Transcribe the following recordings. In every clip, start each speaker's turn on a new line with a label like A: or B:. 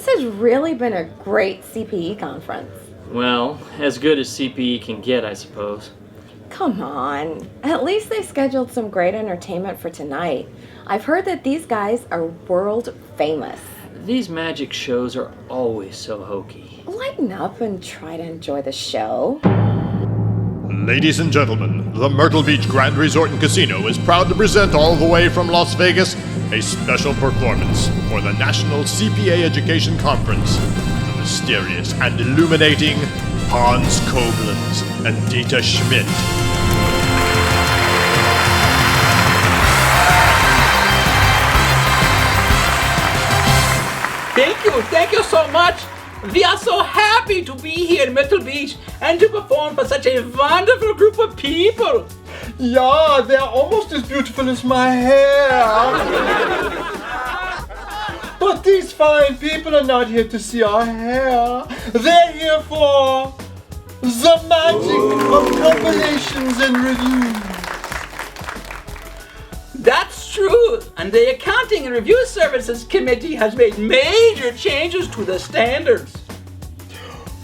A: This has really been a great CPE conference.
B: Well, as good as CPE can get, I suppose.
A: Come on. At least they scheduled some great entertainment for tonight. I've heard that these guys are world famous.
B: These magic shows are always so hokey.
A: Lighten up and try to enjoy the show.
C: Ladies and gentlemen, the Myrtle Beach Grand Resort and Casino is proud to present all the way from Las Vegas a special performance for the National CPA Education Conference. The mysterious and illuminating Hans Koblenz and Dieter Schmidt.
D: Thank you so much. We are so happy to be here in Myrtle Beach and to perform for such a wonderful group of people.
E: Yeah, they're almost as beautiful as my hair. But these fine people are not here to see our hair. They're here for the magic of compilations and reviews.
D: That's true, and the Accounting and Review Services Committee has made major changes to the standards.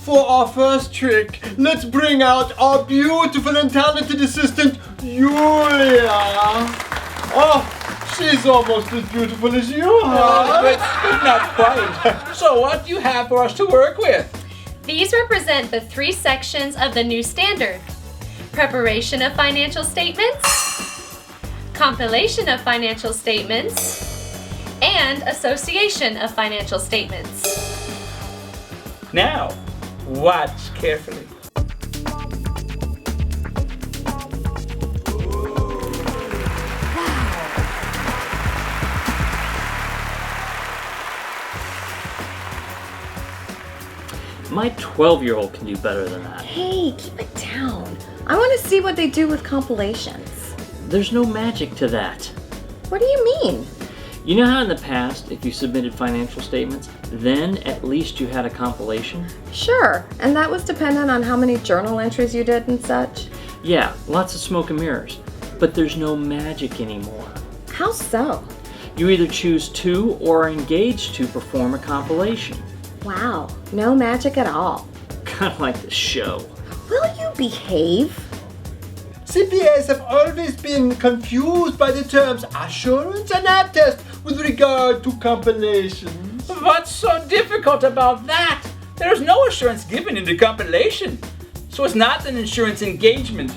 E: For our first trick, let's bring out our beautiful and talented assistant, Julia. Oh, she's almost as beautiful as you are.
D: But not quite. So what do you have for us to work with?
F: These represent the 3 sections of the new standard: preparation of financial statements, compilation of financial statements, and association of financial statements.
D: Now, watch carefully.
B: My 12-year-old can do better than that.
A: Hey, keep it down. I want to see what they do with compilations.
B: There's no magic to that.
A: What do you mean?
B: You know how in the past, if you submitted financial statements, then at least you had a compilation?
A: Sure, and that was dependent on how many journal entries you did and such.
B: Yeah, lots of smoke and mirrors. But there's no magic anymore.
A: How so?
B: You either choose to or are engaged to perform a compilation.
A: Wow, no magic at all.
B: Kind of like the show.
A: Will you behave?
E: CPAs have always been confused by the terms assurance and attest with regard to compilations.
D: What's so difficult about that? There's no assurance given in the compilation, so it's not an insurance engagement.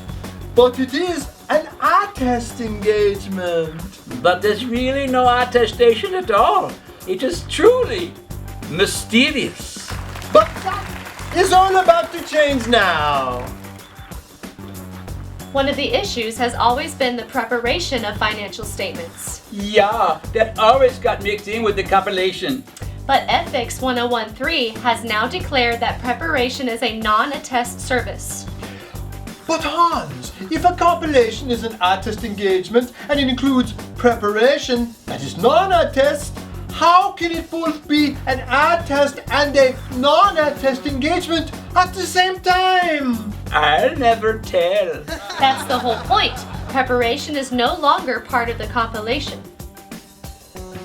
E: But it is an attest engagement.
D: But there's really no attestation at all. It is truly mysterious.
E: But that is all about to change now.
F: One of the issues has always been the preparation of financial statements.
D: Yeah, that always got mixed in with the compilation.
F: But Ethics 1013 has now declared that preparation is a non-attest service.
E: But Hans, if a compilation is an attest engagement and it includes preparation that is non-attest, how can it both be an attest and a non-attest engagement at the same time?
D: I'll never tell.
F: That's the whole point. Preparation is no longer part of the compilation.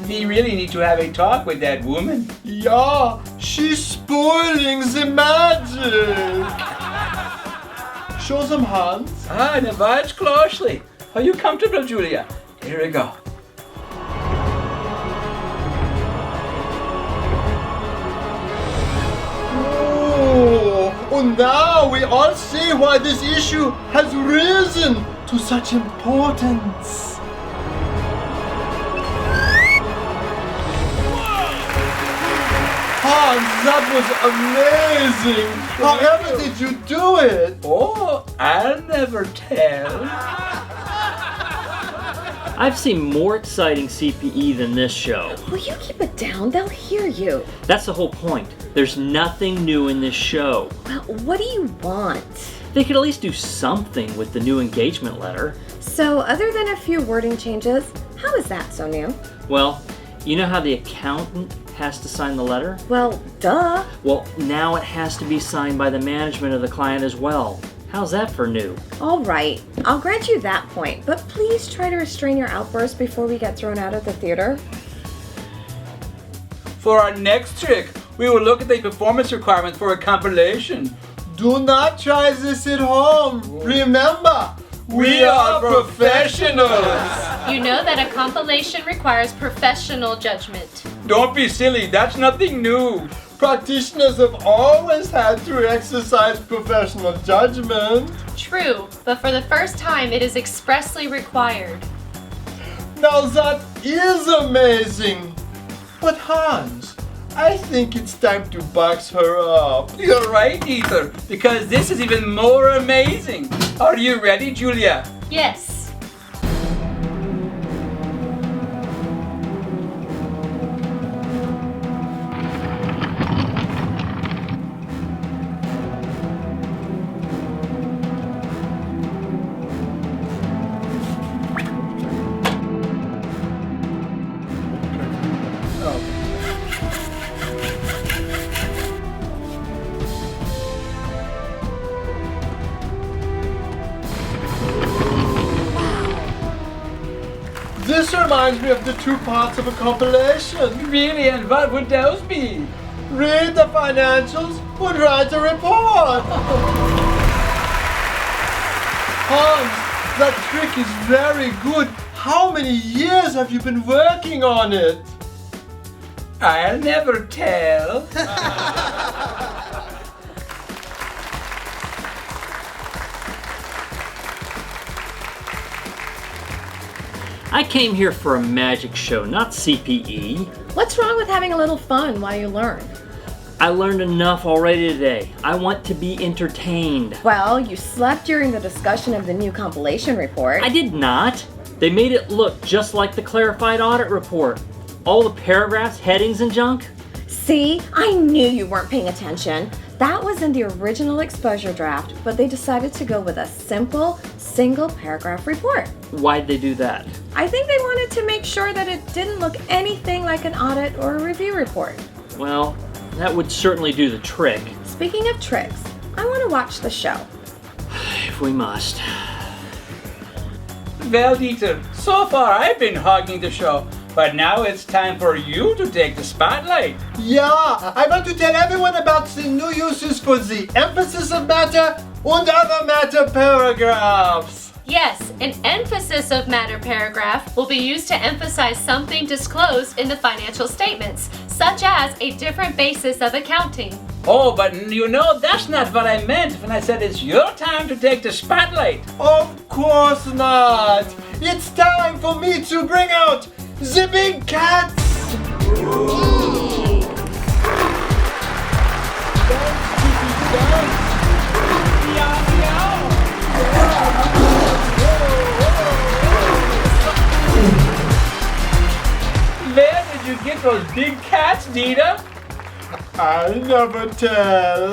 D: We really need to have a talk with that woman.
E: Yeah, she's spoiling the magic. Show them, Hans.
D: Now watch closely. Are you comfortable, Julia? Here we go.
E: Oh, now we all see why this issue has risen to such importance. Hans, that was amazing! However did you do it?
D: Oh, I'll never tell.
B: I've seen more exciting CPE than this show.
A: Will you keep it down? They'll hear you.
B: That's the whole point. There's nothing new in this show.
A: Well, what do you want?
B: They could at least do something with the new engagement letter.
A: So, other than a few wording changes, how is that so new?
B: Well, you know how the accountant has to sign the letter?
A: Well, duh.
B: Well, now it has to be signed by the management of the client as well. How's that for new?
A: All right, I'll grant you that point, but please try to restrain your outbursts before we get thrown out of the theater.
D: For our next trick, we will look at the performance requirements for a compilation.
E: Do not try this at home. Remember, we are professionals.
F: You know that a compilation requires professional judgment.
D: Don't be silly, that's nothing new.
E: Practitioners have always had to exercise professional judgment.
F: True, but for the first time it is expressly required.
E: Now that is amazing. But Hans, I think it's time to box her up.
D: You're right, Ether, because this is even more amazing. Are you ready, Julia?
F: Yes.
E: This reminds me of the two parts of a compilation.
D: Really, and what would those be?
E: Read the financials and write a report. Hans, that trick is very good. How many years have you been working on it?
D: I'll never tell.
B: I came here for a magic show, not CPE.
A: What's wrong with having a little fun while you learn?
B: I learned enough already today. I want to be entertained.
A: Well, you slept during the discussion of the new compilation report.
B: I did not. They made it look just like the clarified audit report. All the paragraphs, headings, and junk.
A: See, I knew you weren't paying attention. That was in the original exposure draft, but they decided to go with a simple, single paragraph report.
B: Why'd they do that?
A: I think they wanted to make sure that it didn't look anything like an audit or a review report.
B: Well, that would certainly do the trick.
A: Speaking of tricks, I want to watch the show.
B: If we must.
D: Well, Dieter, so far I've been hogging the show, but now it's time for you to take the spotlight.
E: Yeah, I want to tell everyone about the new uses for the emphasis of matter and other matter paragraphs.
F: Yes, an emphasis of matter paragraph will be used to emphasize something disclosed in the financial statements, such as a different basis of accounting.
D: Oh, but you know, that's not what I meant when I said it's your time to take the spotlight.
E: Of course not. It's time for me to bring out the big cats.
D: Where did you get those big cats, Dieter?
E: I never tell.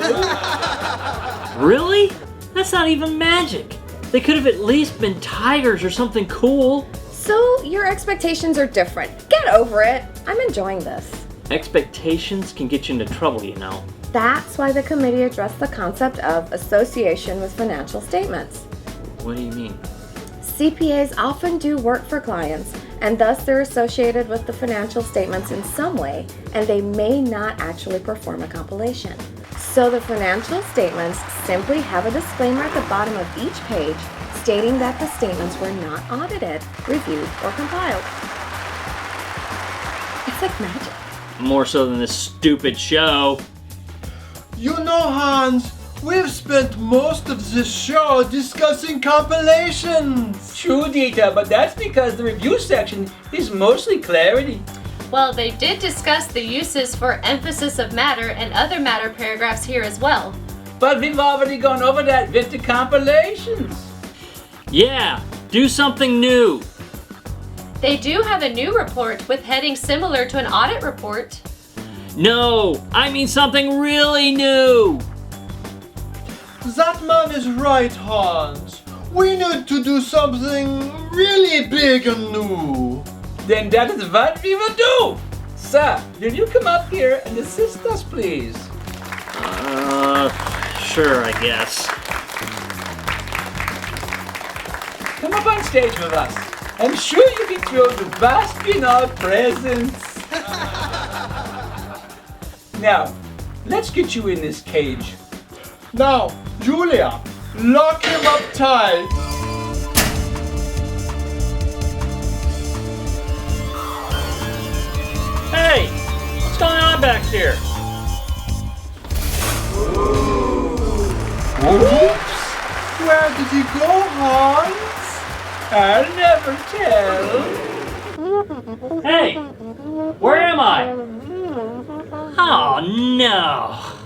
B: Really? That's not even magic. They could have at least been tigers or something cool.
A: So, your expectations are different. Get over it. I'm enjoying this.
B: Expectations can get you into trouble, you know.
A: That's why the committee addressed the concept of association with financial statements.
B: What do you mean?
A: CPAs often do work for clients, and thus they're associated with the financial statements in some way, and they may not actually perform a compilation. So the financial statements simply have a disclaimer at the bottom of each page stating that the statements were not audited, reviewed, or compiled. It's like magic.
B: More so than this stupid show.
E: You know, Hans, we've spent most of this show discussing compilations.
D: True, Dieter, but that's because the review section is mostly clarity.
F: Well, they did discuss the uses for emphasis of matter and other matter paragraphs here as well.
D: But we've already gone over that with the compilations.
B: Yeah, do something new.
F: They do have a new report with headings similar to an audit report.
B: No, I mean something really new.
E: That man is right, Hans. We need to do something really big and new.
D: Then that is what we will do. Sir, will you come up here and assist us, please?
B: Sure, I guess.
D: Come up on stage with us. I'm sure you'll be thrilled to bask in our presence. Now, Let's get you in this cage.
E: Now, Julia, lock him up tight.
B: Hey, what's going on back here?
E: Oops. Where did he go, Hans?
D: I'll never tell.
B: Hey, where am I? Oh no.